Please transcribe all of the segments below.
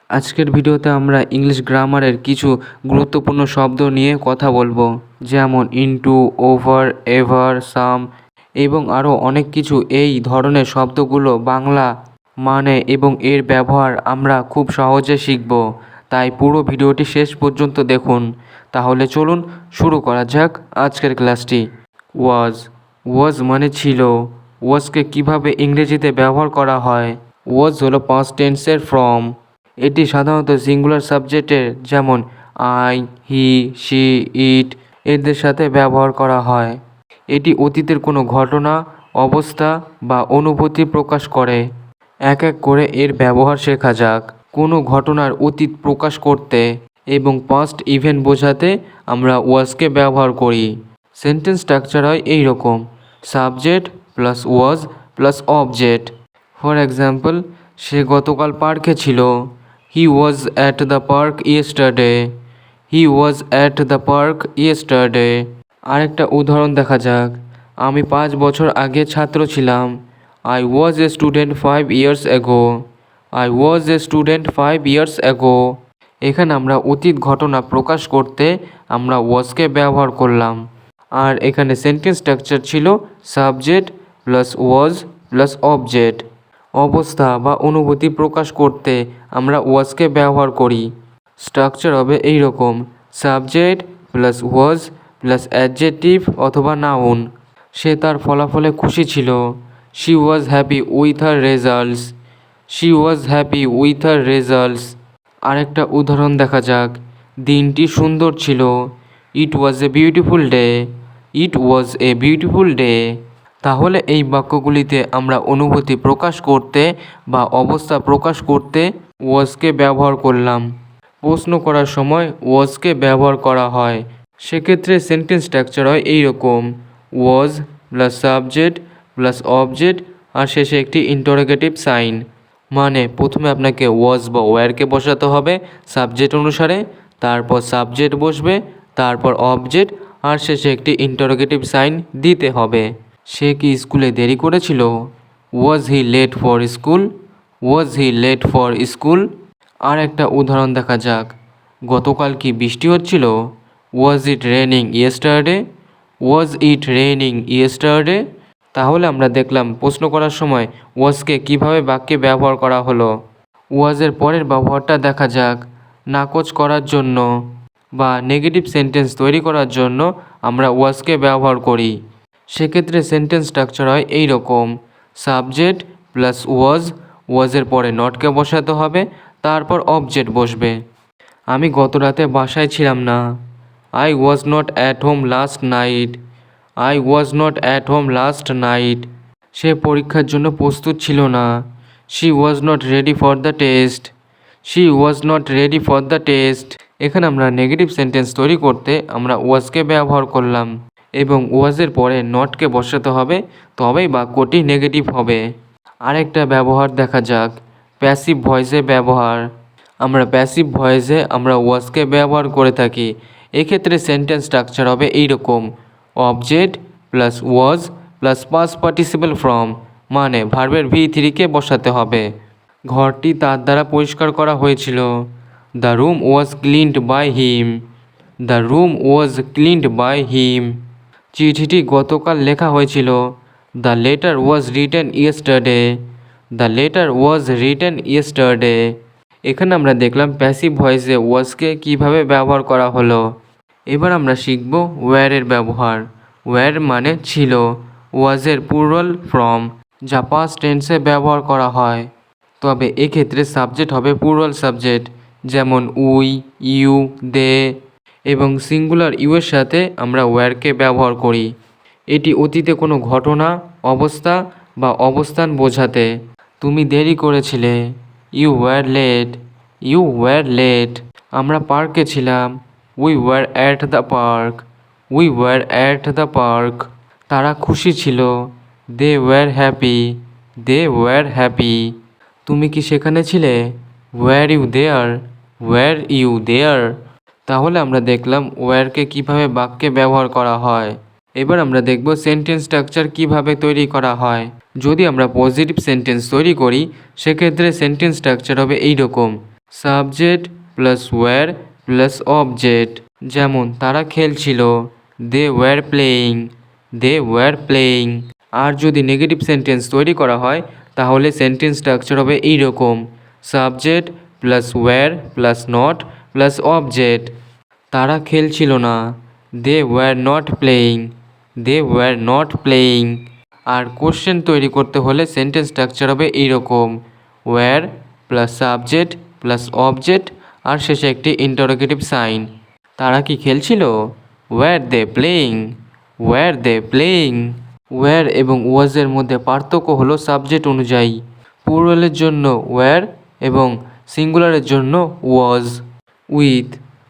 আজকের ভিডিওতে আমরা ইংলিশ গ্রামারের কিছু গুরুত্বপূর্ণ শব্দ নিয়ে কথা বলবো, যেমন ইনটু, ওভার, এভার, সাম এবং আরও অনেক কিছু। এই ধরনের শব্দগুলো বাংলা মানে এবং এর ব্যবহার আমরা খুব সহজে শিখব, তাই পুরো ভিডিওটি শেষ পর্যন্ত দেখুন। তাহলে চলুন শুরু করা যাক আজকের ক্লাসটি। ওয়াজ মানে ছিল। ওয়াজকে কিভাবে ইংরেজিতে ব্যবহার করা হয়? ওয়াজ হলো পাস্ট টেন্সের ফর্ম। এটি সাধারণত সিঙ্গুলার সাবজেক্টের যেমন আই, হি, শি, ইট এদের সাথে ব্যবহার করা হয়। এটি অতীতের কোনো ঘটনা, অবস্থা বা অনুভূতি প্রকাশ করে। এক এক করে এর ব্যবহার শেখা যাক। কোনো ঘটনার অতীত প্রকাশ করতে এবং পাস্ট ইভেন্ট বোঝাতে আমরা ওয়াজকে ব্যবহার করি। সেন্টেন্স স্ট্রাকচার হয় এই রকম: subject plus was plus object. For example, সে গতকাল পার্কে ছিল। He was at the park yesterday. He was at the park yesterday. আরেকটা উদাহরণ দেখা যাক। আমি 5 বছর আগে ছাত্র ছিলাম। I was a student 5 years ago. I was a student 5 years ago. এখানে আমরা অতীত ঘটনা প্রকাশ করতে আমরা ওয়াজকে ব্যবহার করলাম। আর এখানে সেন্টেন্স স্ট্রাকচার ছিল subject plus was plus object. অবস্থা বা অনুভূতি প্রকাশ করতে আমরা ওয়াজকে ব্যবহার করি। স্ট্রাকচার হবে এই রকম: subject plus was plus adjective অথবা নাউন। সে তার ফলাফলে খুশি ছিল। She was happy with her results. She was happy with her results. আরেকটা উদাহরণ দেখা যাক। দিনটি সুন্দর ছিল। It was a beautiful day. It was a beautiful day. তাহলে এই বাক্যগুলিতে আমরা অনুভূতি প্রকাশ করতে বা অবস্থা প্রকাশ করতে ওয়াজকে ব্যবহার করলাম। প্রশ্ন করার সময় ওয়াজকে ব্যবহার করা হয়। সেক্ষেত্রে সেন্টেন্স স্ট্রাকচার হয় এই রকম: was plus subject plus object আর শেষে একটি ইন্টারোগেটিভ সাইন। মানে প্রথমে আপনাকে ওয়াজ বা ওয়্যারকে বসাতে হবে সাবজেক্ট অনুসারে, তারপর সাবজেক্ট বসবে, তারপর অবজেক্ট আর শেষে একটি ইন্টারোগেটিভ সাইন দিতে হবে। সে কি স্কুলে দেরি করেছিল? Was he late for school? Was he late for school? আর একটা উদাহরণ দেখা যাক। গতকাল কি বৃষ্টি হচ্ছিল? Was it raining yesterday? Was it raining yesterday? তাহলে আমরা দেখলাম প্রশ্ন করার সময় ওয়াজকে কিভাবে বাক্যে ব্যবহার করা হলো। ওয়াজের পরের ব্যবহারটা দেখা যাক। নাকচ করার জন্য বা নেগেটিভ সেন্টেন্স তৈরি করার জন্য আমরা ওয়াজকে ব্যবহার করি। সেক্ষেত্রে সেন্টেন্স স্ট্রাকচার হয় এই রকম: সাবজেক্ট প্লাস ওয়াজ, ওয়াজের পরে নটকে বসাতে হবে, তারপর অবজেক্ট বসবে। আমি গত রাতে বাসায় ছিলাম না। I was not at home last night. I was not at home last night. সে পরীক্ষার জন্য প্রস্তুত ছিল না। She was not ready for the test. She was not ready for the test. এখানে আমরা নেগেটিভ সেন্টেন্স তৈরি করতে আমরা ওয়াজকে ব্যবহার করলাম এবং ওয়াজের পরে নটকে বসাতে হবে, তবেই বাক্যটি নেগেটিভ হবে। আরেকটা ব্যবহার দেখা যাক, প্যাসিভ ভয়েসে ব্যবহার। আমরা প্যাসিভ ভয়েসে আমরা ওয়াজকে ব্যবহার করে থাকি। এক্ষেত্রে সেন্টেন্স স্ট্রাকচার হবে এই রকম: object plus was plus past participle form, মানে ভার্বের V3কে বসাতে হবে। ঘরটি তার দ্বারা পরিষ্কার করা হয়েছিল। The room was cleaned by him. The room was cleaned by him. চিঠিটি গতকাল লেখা হয়েছিল। The letter was written yesterday. The letter was written yesterday. এখানে আমরা দেখলাম প্যাসিভ ভয়েসে ওয়াজকে কিভাবে ব্যবহার করা হলো। এবার আমরা শিখব ওয়্যারের ব্যবহার। ওয়্যার মানে ছিল। ওয়াজের প্লুরাল ফর্ম যা পাস্ট টেন্সে ব্যবহার করা হয়। তবে এক্ষেত্রে সাবজেক্ট হবে প্লুরাল সাবজেক্ট, যেমন উই, ইউ, দে এবং সিঙ্গুলার ইউ এর সাথে আমরা ওয়্যারকে ব্যবহার করি। এটি অতীতে কোনো ঘটনা, অবস্থা বা অবস্থান বোঝাতে। তুমি দেরি করেছিলে। You were late. You were late. আমরা পার্কে ছিলাম। We were at the park. We were at the park. তারা খুশি ছিল। They were happy. They were happy. তুমি কি সেখানে ছিলে? Were you there? Were you there? তাহলে আমরা দেখলাম ওয়্যারকে কিভাবে বাক্যে ব্যবহার করা হয়। এবার আমরা দেখব সেন্টেন্স স্ট্রাকচার কিভাবে তৈরি করা হয়। যদি আমরা পজিটিভ সেন্টেন্স তৈরি করি সেক্ষেত্রে সেন্টেন্স স্ট্রাকচার হবে এই রকম: subject plus were plus object. যেমন তারা খেলছিল, they were playing, they were playing. আর যদি নেগেটিভ সেন্টেন্স তৈরি করা হয় তাহলে সেন্টেন্স স্ট্রাকচার হবে এইরকম, subject plus were plus not plus object. তারা খেলছিল না, they were not playing, they were not playing. আর কোশ্চেন তৈরি করতে হলে সেন্টেন্স স্ট্রাকচার হবে এইরকম, were plus subject plus object আর শেষে একটি ইন্টারোগেটিভ সাইন। তারা কি খেলছিল? Were they playing, were they playing. Were এবং ওয়াজের মধ্যে পার্থক্য হলো সাবজেক্ট অনুযায়ী, প্লুরালের জন্য ওয়্যার এবং সিঙ্গুলারের জন্য ওয়াজ। উইথ,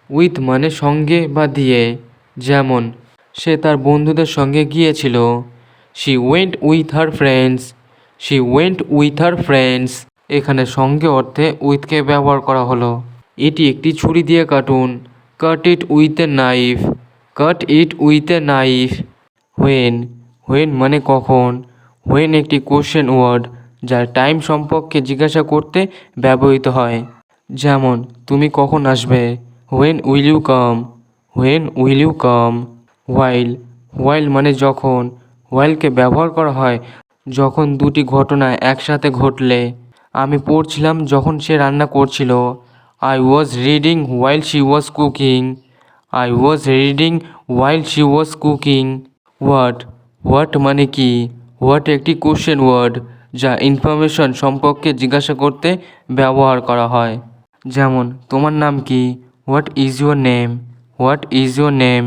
উইথ মানে সঙ্গে বা দিয়ে। যেমন সে তার বন্ধুদের সঙ্গে গিয়েছিল, she went with her friends, she went with her friends. এখানে সঙ্গে অর্থে উইথকে ব্যবহার করা হলো। এটি একটি ছুরি দিয়ে কাটুন, cut it with a knife, cut it with a knife. When, when মানে কখন। হোয়েন একটি কোশ্চেন ওয়ার্ড যা টাইম সম্পর্কে জিজ্ঞাসা করতে ব্যবহৃত হয়। যেমন তুমি কখন আসবে, when will you come, when will you come. While, while মানে যখন। হোয়াইলকে ব্যবহার করা হয় যখন দুটি ঘটনা একসাথে ঘটলে। আমি পড়ছিলাম যখন সে রান্না করছিল, I was reading while she was cooking, I was reading while she was cooking. What, what মানে কি। হোয়াট একটি কোশ্চেন ওয়ার্ড যা ইনফরমেশন সম্পর্কে জিজ্ঞাসা করতে ব্যবহার করা হয়। যেমন তোমার নাম কি, what is your name, what is your name.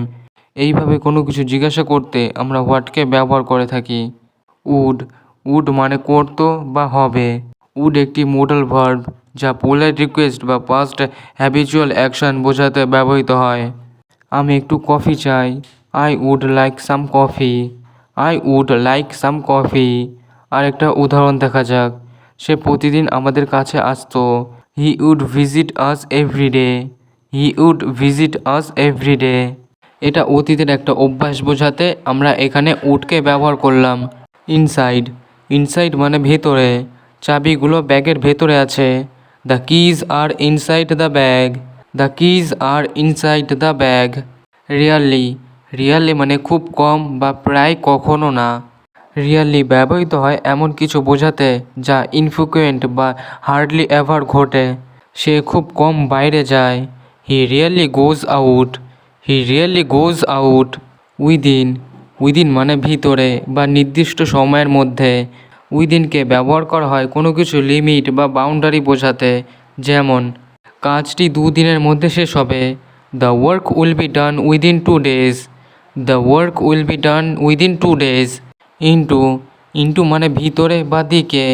এইভাবে কোনো কিছু জিজ্ঞাসা করতে আমরা হোয়াটকে ব্যবহার করে থাকি। উড, উড মানে করতো বা হবে। উড একটি মোডাল ভার্ব যা পোলাইট রিকোয়েস্ট বা পাস্ট হ্যাবিচুয়াল অ্যাকশন বোঝাতে ব্যবহৃত হয়। আমি একটু কফি চাই, I would like some coffee, I would like some coffee. আর একটা উদাহরণ দেখা যাক, সে প্রতিদিন আমাদের কাছে আসতো, he would visit us everyday, he would visit us everyday. এটা অতীতের একটা অভ্যাস বোঝাতে আমরা এখানে উডকে ব্যবহার করলাম। ইনসাইড, ইনসাইড মানে ভেতরে। চাবিগুলো ব্যাগের ভেতরে আছে, the keys are inside the bag, the keys are inside the bag. Rarely, rarely মানে খুব কম বা প্রায় কখনো না। রিয়ারলি ব্যবহৃত হয় এমন কিছু বোঝাতে যা ইনফ্রিকুয়েন্ট বা হার্ডলি এভার ঘটে। সে খুব কম বাইরে যায়, he rarely goes out, he rarely goes out. Within, within মানে ভিতরে বা নির্দিষ্ট সময়ের মধ্যে। উইদিনকে ব্যবহার করা হয় কোনো কিছু লিমিট বা বাউন্ডারি বোঝাতে। যেমন কাজটি 2 দিনের মধ্যে শেষ হবে, the work will be done within 2 days, the work will be done within 2 days। Into, into মানে ভিতরে বা দিকে।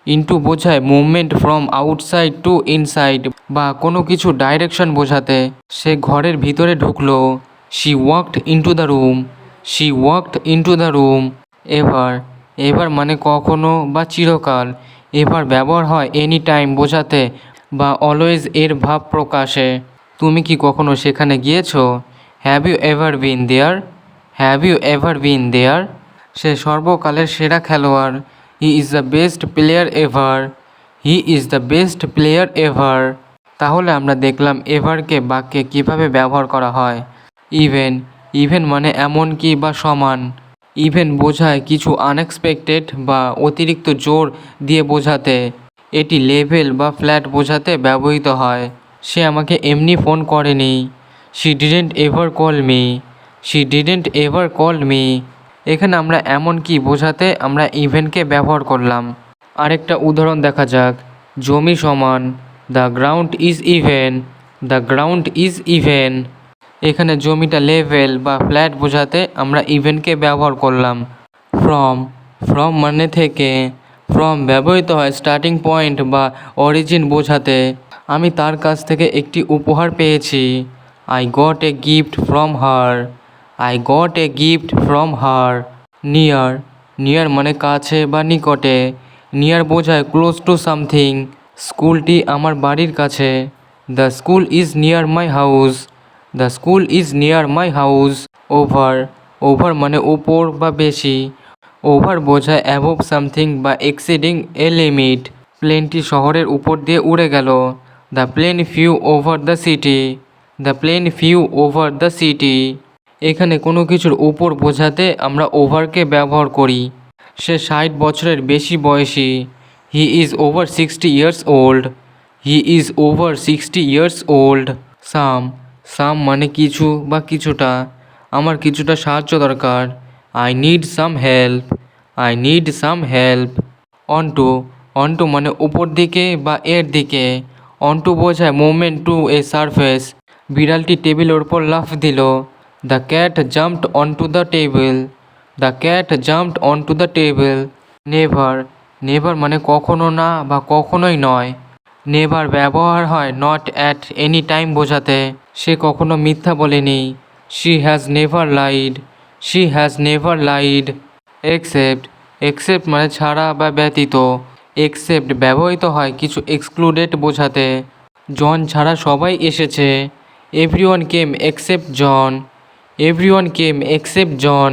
ইনটু বোঝায় movement from outside to inside বা কোনো কিছু ডাইরেকশন বোঝাতে। সে ঘরের ভিতরে ঢুকলো, she walked into the room, she walked into the room. Ever, ever মানে কখনো বা চিরকাল। এভার ব্যবহার হয় এনি টাইম বোঝাতে বা অলওয়েজ এর ভাব প্রকাশে। তুমি কি কখনো সেখানে গিয়েছো, have you ever been there, have you ever been there. সে সর্বকালের সেরা খেলোয়াড়, he is the best player ever, he is the best player ever. তাহলে আমরা দেখলাম এভারকে বাক্যে কিভাবে ব্যবহার করা হয়। ইভেন, ইভেন মানে এমনকি বা সমান। ইভেন বোঝায় কিছু আনএক্সপেক্টেড বা অতিরিক্ত জোর দিয়ে বোঝাতে। এটি লেভেল বা ফ্ল্যাট বোঝাতে ব্যবহৃত হয়। সে আমাকে এমনি ফোন করেনি, she didn't ever call me, she didn't ever call me. এখানে আমরা এমনকি বোঝাতে আমরা ইভেনকে ব্যবহার করলাম। আরেকটা উদাহরণ দেখা যাক, জমি সমান, the ground is even, the ground is even. এখানে জমিটা লেভেল বা ফ্ল্যাট বোঝাতে আমরা ইভেনকে ব্যবহার করলাম। ফ্রম, ফ্রম মানে থেকে। ফ্রম ব্যবহৃত হয় স্টার্টিং পয়েন্ট বা অরিজিন বোঝাতে। আমি তার কাছ থেকে একটি উপহার পেয়েছি, I got a gift from her, I got a gift from her. Near, near মানে কাছে বা নিকটে। নিয়ার বোঝায় ক্লোজ টু সামথিং। স্কুলটি আমার বাড়ির কাছে, the school is near my house, the school is near my house. Over, over মানে উপর বা বেশি। ওভার বোঝায় অ্যাবভ সামথিং বা এক্সিডিং এ লিমিট। প্লেনটি শহরের উপর দিয়ে উড়ে গেল, the plane flew over the city, the plane flew over the city. এখানে কোনো কিছুর উপর বোঝাতে আমরা ওভারকে ব্যবহার করি। সে 60 বছরের বেশি বয়সী। He is over 60 years old, he is over 60 years old. Some, some মানে কিছু বা কিছুটা। আমার কিছুটা সাহায্য দরকার। I need some help, I need some help. Onto, onto মানে উপর দিকে বা এর দিকে। অন্টু বোঝায় মুভমেন্ট টু এ সারফেস। বিড়ালটি টেবিলের ওপর লাফ দিল। The cat jumped অনটু the table, the cat jumped অনটু the table. Never, never মানে কখনো না বা কখনোই নয়। নেভার ব্যবহার হয় নট অ্যাট এনি টাইম বোঝাতে। সে কখনো মিথ্যা বলেনি। She has never lied, she has never lied. Except, except মানে ছাড়া বা ব্যতীত। এক্সেপ্ট ব্যবহৃত হয় কিছু এক্সক্লুডেড বোঝাতে। জন ছাড়া সবাই এসেছে। এভরিওয়ান কেম এক্সেপ্ট জন, এভরিওয়ান কেম এক্সেপ্ট জন।